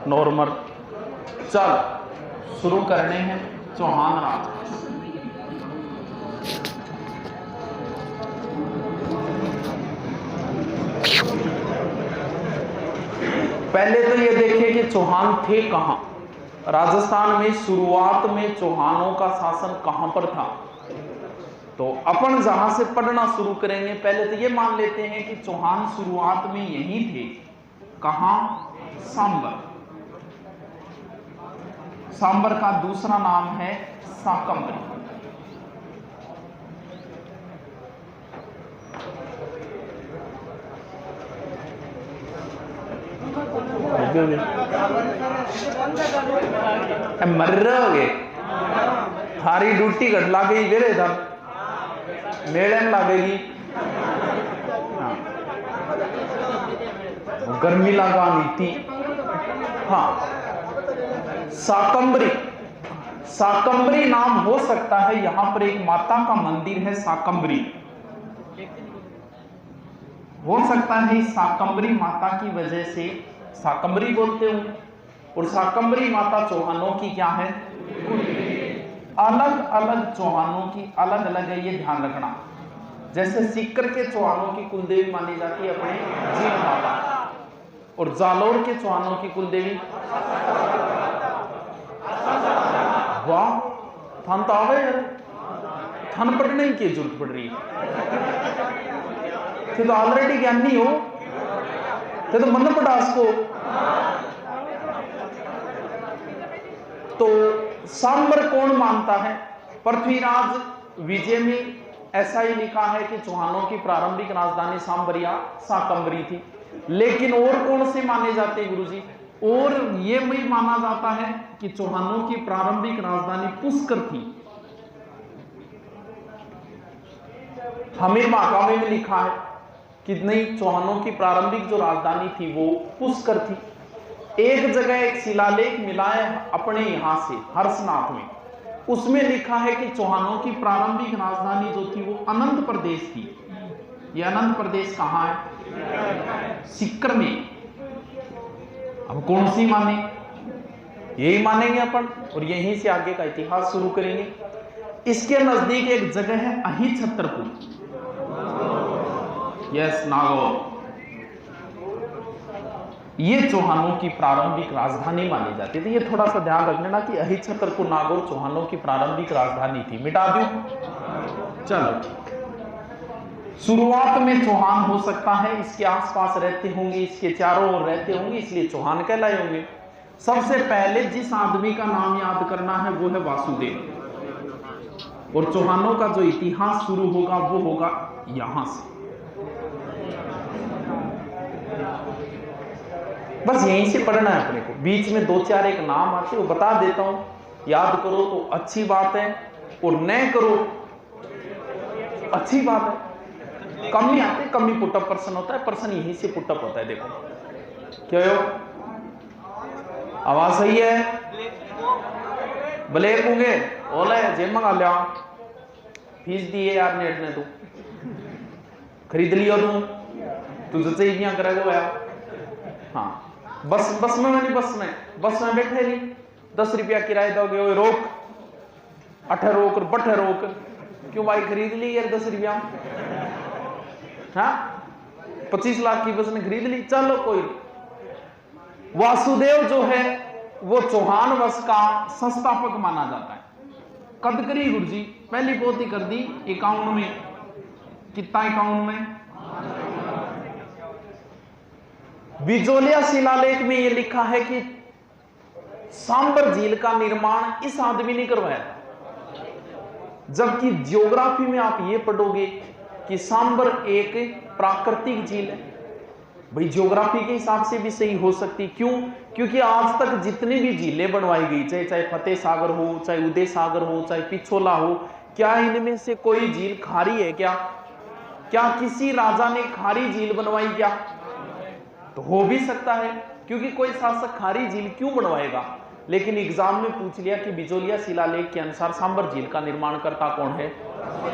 Normal. चल शुरू करने हैं चौहान राज। पहले तो ये देखिए कि चौहान थे कहां। राजस्थान में शुरुआत में चौहानों का शासन कहां पर था। तो अपन जहां से पढ़ना शुरू करेंगे पहले तो ये मान लेते हैं कि चौहान शुरुआत में यही थे। कहां? सांबर। सांबर का दूसरा नाम है साकंबरी। मर रहे थारी ड्यूटी घट ला गई वेरे था मेले में लगेगी। गर्मी लगा नीति। हाँ साकंबरी। साकंबरी नाम हो सकता है, यहां पर एक माता का मंदिर है साकंबरी, हो सकता है साकंबरी माता की वजह से साकंबरी बोलते हो। और साकंबरी माता चौहानों की क्या है? अलग अलग चौहानों की अलग अलग है, ये ध्यान रखना। जैसे सीकर के चौहानों की कुलदेवी मानी जाती है अपने जीव माता, और जालोर के चौहानों की कुलदेवी वाह थान तो आवे यार, थान पढ़ने की जरूरत पड़ रही है तो ऑलरेडी ज्ञानी हो तो मन पढ़ास को। तो सांबर कौन मानता है? पृथ्वीराज विजय में ऐसा ही लिखा है कि चौहानों की प्रारंभिक राजधानी सांबरिया साकंबरी थी। लेकिन और कौन से माने जाते हैं गुरुजी? और ये भी माना जाता है कि चौहानों की प्रारंभिक राजधानी पुष्कर थी। हमें महाकाव्य में लिखा है कि नहीं, चौहानों की प्रारंभिक जो राजधानी थी वो पुष्कर थी। एक जगह एक शिलालेख मिला है अपने यहां से हर्षनाथ में, उसमें लिखा है कि चौहानों की प्रारंभिक राजधानी जो थी वो अनंत प्रदेश थी। ये अनंत प्रदेश कहां है? सीकर में। अब कौन सी माने? यही मानेंगे अपन और यहीं से आगे का इतिहास शुरू करेंगे। इसके नजदीक एक जगह है अही छतरपुर। यस नागौर। ये चौहानों की प्रारंभिक राजधानी मानी जाती थी। ये थोड़ा सा ध्यान रख लेना कि अही छतरपुर नागौर चौहानों की प्रारंभिक राजधानी थी। मिटा दूं? चलो शुरुआत में चौहान हो सकता है इसके आसपास रहते होंगे, इसके चारों ओर रहते होंगे, इसलिए चौहान कहलाए होंगे। सबसे पहले जिस आदमी का नाम याद करना है वो है वासुदेव, और चौहानों का जो इतिहास शुरू होगा वो होगा यहां से। बस यहीं से पढ़ना है अपने को। बीच में दो चार एक नाम आते वो बता देता हूं, याद करो तो अच्छी बात है, और न करो अच्छी बात है। कम ही आते, कम ही पुटअप पर्सन होता है, पर्सन यहीं से पुटअप होता है। देखो क्या हो, आवाज सही है? ब्लैक होंगे ओले जे मंगा लिया, फीस दी है यार नेट ने, तू खरीद लिया, तू चाहिए करेगा यार। हाँ बस में नहीं, बस में बैठे नहीं, 10 रुपया किराया दोगे, रोक 18 रोक और 12 रोक, क्यों भाई खरीद ली यार 10 रुपया। हाँ 25 लाख की बस ने खरीद ली, चलो कोई। वासुदेव जो है वो चौहान वंश का संस्थापक माना जाता है। कद करी गुरुजी? पहली पोथी कर दी 51 में। कितना 51 में? बिजोलिया शिलालेख में यह लिखा है कि सांबर झील का निर्माण इस आदमी ने करवाया था, जबकि ज्योग्राफी में आप ये पढ़ोगे कि सांबर एक प्राकृतिक झील है। भाई ज्योग्राफी के हिसाब से भी सही हो सकती, क्यों? क्योंकि आज तक जितनी भी झीलें बनवाई गई, चाहे फतेह सागर हो, चाहे उदय सागर हो, चाहे पिछोला हो, क्या इनमें से कोई झील खारी है? क्या किसी राजा ने खारी झील बनवाई क्या? तो हो भी सकता है, क्योंकि कोई शासक खारी झील क्यों बनवाएगा। लेकिन एग्जाम में पूछ लिया कि बिजोलिया शिलालेख के अनुसार सांबर झील का निर्माण करता कौन है?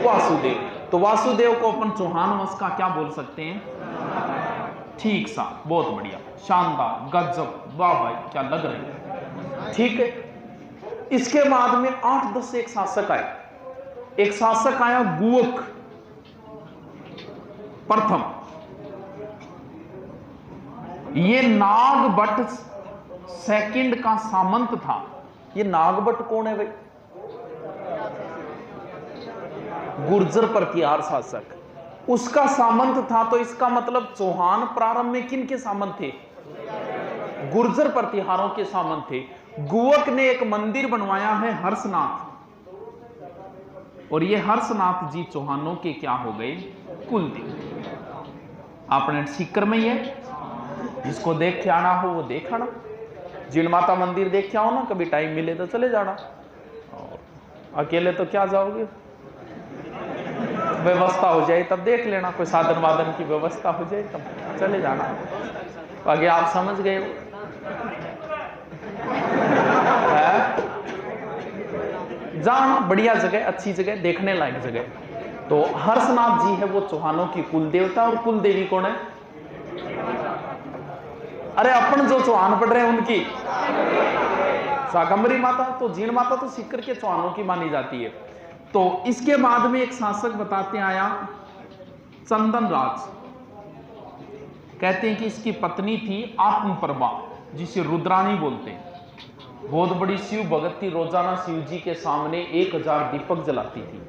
वासुदेव। तो वासुदेव को अपन चौहान वंश का क्या बोल सकते हैं? ठीक सा, बहुत बढ़िया, शानदार, गजब, वाह भाई क्या लग रहे हैं। ठीक है, इसके बाद में 8-10 एक शासक आए। एक शासक आया गुवक प्रथम। ये नागभट्ट सेकंड का सामंत था। ये नागभट्ट कौन है भाई? गुर्जर प्रतिहार शासक, उसका सामंत था। तो इसका मतलब चौहान प्रारंभ में किन के सामंत थे? गुर्जर प्रतिहारों के सामंत थे। गुवक ने एक मंदिर बनवाया है हर्षनाथ, और ये हर्षनाथ जी चौहानों के क्या हो गए? कुलदेव। आपने सीकर में ही है, जिसको देख के आना हो वो देख आना। जिन माता मंदिर देख के आओ ना, कभी टाइम मिले तो चले जाना, और अकेले तो क्या जाओगे, व्यवस्था हो जाए तब देख लेना, कोई साधन वादन की व्यवस्था हो जाए तब चले जाना। आगे आप समझ गए हो। जाना, बढ़िया जगह, अच्छी जगह, देखने लायक जगह। तो हर्षनाथ जी है वो चौहानों की कुल देवता, और कुल देवी कौन है? अरे अपन जो चौहान पढ़ रहे हैं उनकी शाकंभरी माता। तो जीण माता तो सीकर के चौहानों की मानी जाती है। तो इसके बाद में एक शासक बताते आया चंदन राज। कहते हैं कि इसकी पत्नी थी आत्मप्रभा, जिसे रुद्राणी बोलते हैं। बहुत बड़ी शिव भगत थी, रोजाना शिव जी के सामने 1000 दीपक जलाती थी।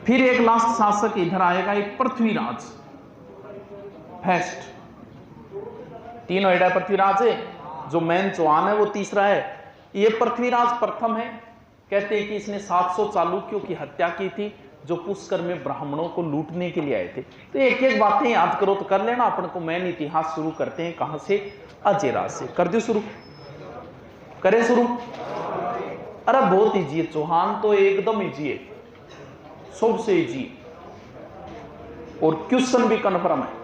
फिर एक लास्ट शासक इधर आएगा, एक पृथ्वीराज फेस्ट। तीनों एडा पृथ्वीराज है, जो मैन चौहान है वो तीसरा है। ये पृथ्वीराज प्रथम है। कहते हैं कि इसने 700 चालुक्यों की हत्या की थी, जो पुष्कर में ब्राह्मणों को लूटने के लिए आए थे। तो एक एक बातें याद करो तो कर लेना। अपन को मैन इतिहास शुरू करते हैं कहां से? अजयराज से। कर दो शुरू, करें शुरू। अरे बहुत इजी है, चौहान तो एकदम इजी है, सबसे इजी, और क्वेश्चन भी कन्फर्म है।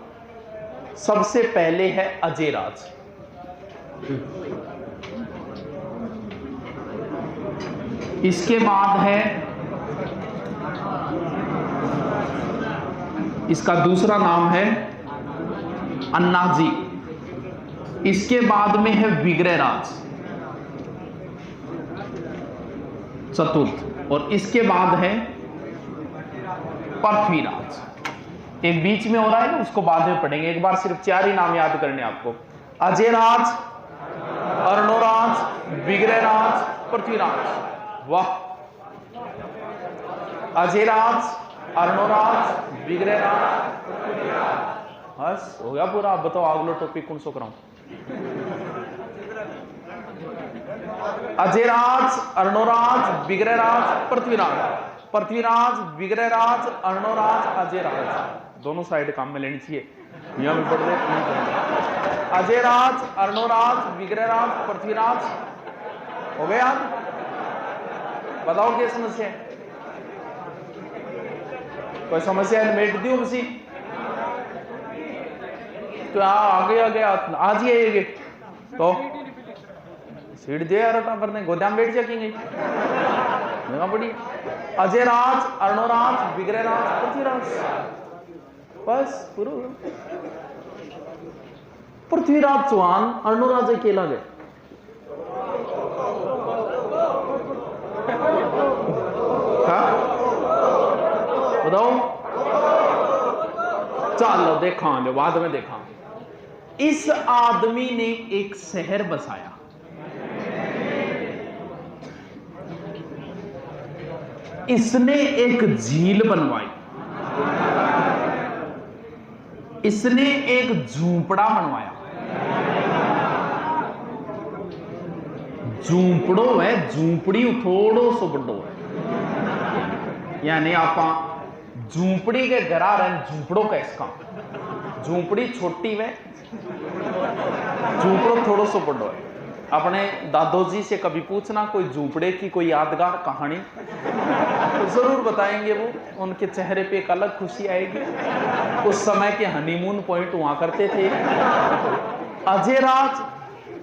सबसे पहले है अजयराज। इसके बाद है इसका दूसरा नाम है अन्नाजी। इसके बाद में है विग्रहराज चतुर्थ, और इसके बाद है पृथ्वीराज। एक बीच में हो रहा है ना, उसको बाद में पढ़ेंगे। एक बार सिर्फ 4 ही नाम याद करने आपको: अजयराज, अर्णोराज, विग्रहराज, पृथ्वीराज। वाह, अजयराज, अर्णोराज, विग्रहराज, पृथ्वीराज। बस हो गया पूरा। आप बताओ अगला टॉपिक कौन सा कराऊं? अजयराज, अर्णोराज, विग्रहराज, पृथ्वीराज। पृथ्वीराज, विग्रहराज, अर्णोराज, अजयराज, दोनों साइड काम में लेनी चाहिए। यहां भी पढ़ रहे। अजयराज, अर्णोराज, विग्रहराज, पृथ्वीराज हो गए। आप बताओ क्या समस्या है? कोई समस्या है? मेट दी उसी तो आगे आगे आज ही आइए तो सीट दे यार, करने गोदाम बैठ जाएंगे बड़ी। अजयराज, अर्णोराज, विग्रहराज, पृथ्वीराज, बस पूरा। पृथ्वीराज चौहान, अर्णोराज अकेला गए। बताओ, चलो देखा बाद में देखा। इस आदमी ने एक शहर बसाया। इसने एक झील बनवाई। इसने एक झूंपड़ा बनवाया। झूंपड़ो है, झूंपड़ी थोड़ो सो बड़ो है, यानी आप झूंपड़ी के घरा रहे, झूंपड़ो का इसका झूंपड़ी छोटी है, झूंपड़ो थोड़ो सो बड़ो है। अपने दादोजी से कभी पूछना कोई झूंपड़े की कोई यादगार कहानी, तो जरूर बताएंगे। वो उनके चेहरे पे एक अलग खुशी आएगी। उस समय के हनीमून पॉइंट हुआ करते थे। अजयराज,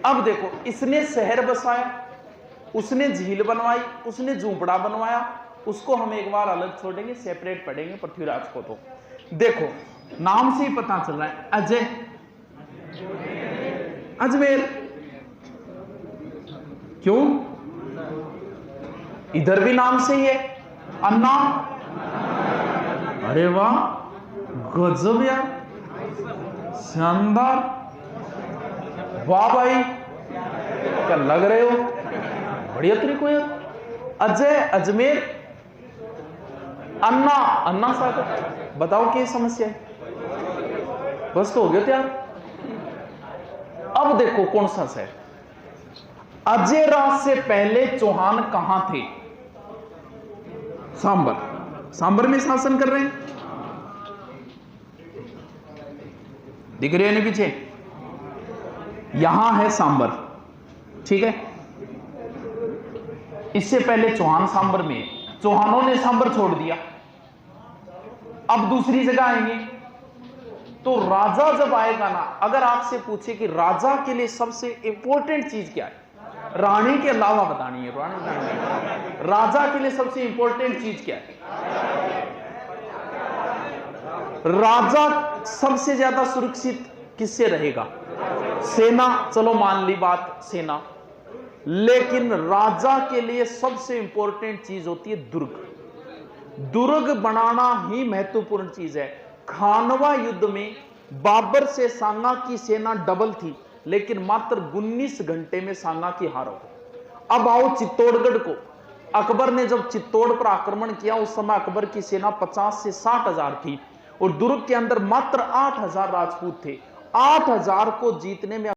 अब देखो, इसने शहर बसाया, उसने झील बनवाई, उसने झूंपड़ा बनवाया। उसको हम एक बार अलग छोड़ेंगे, सेपरेट पढ़ेंगे पृथ्वीराज को। तो देखो नाम से ही पता चल रहा है अजय, अजमेर। क्यों? इधर भी नाम से ही है अन्ना। अरे वाह, गजब यार, शानदार, वाह भाई, क्या लग रहे हो, बढ़िया तरीको यार। अजय, अजमेर, अन्ना, अन्ना साहब, बताओ क्या समस्या है? बस तो हो गया यार। अब देखो कौन सा शहर। अजय राज से पहले चौहान कहां थे? सांबर। सांबर में शासन कर रहे हैं, दिख रहे हैं नहीं पीछे? यहां है सांबर, ठीक है। इससे पहले चौहान सांबर में, चौहानों ने सांबर छोड़ दिया, अब दूसरी जगह आएंगे। तो राजा जब आएगा ना, अगर आपसे पूछे कि राजा के लिए सबसे इंपॉर्टेंट चीज क्या है, रानी के अलावा बतानी है, राजा के लिए सबसे इंपॉर्टेंट चीज क्या है? राजा सबसे ज्यादा सुरक्षित किससे रहेगा? सेना। चलो मान ली बात सेना, लेकिन राजा के लिए सबसे इंपॉर्टेंट चीज होती है दुर्ग। दुर्ग बनाना ही महत्वपूर्ण चीज है। खानवा युद्ध में बाबर से सांगा की सेना डबल थी, लेकिन मात्र 19 घंटे में सांगा की हार हो गई। अब आओ चित्तौड़गढ़ को। अकबर ने जब चित्तौड़ पर आक्रमण किया, उस समय अकबर की सेना 50 से 60 हजार थी और दुर्ग के अंदर मात्र 8 हजार राजपूत थे। 8 हजार को जीतने में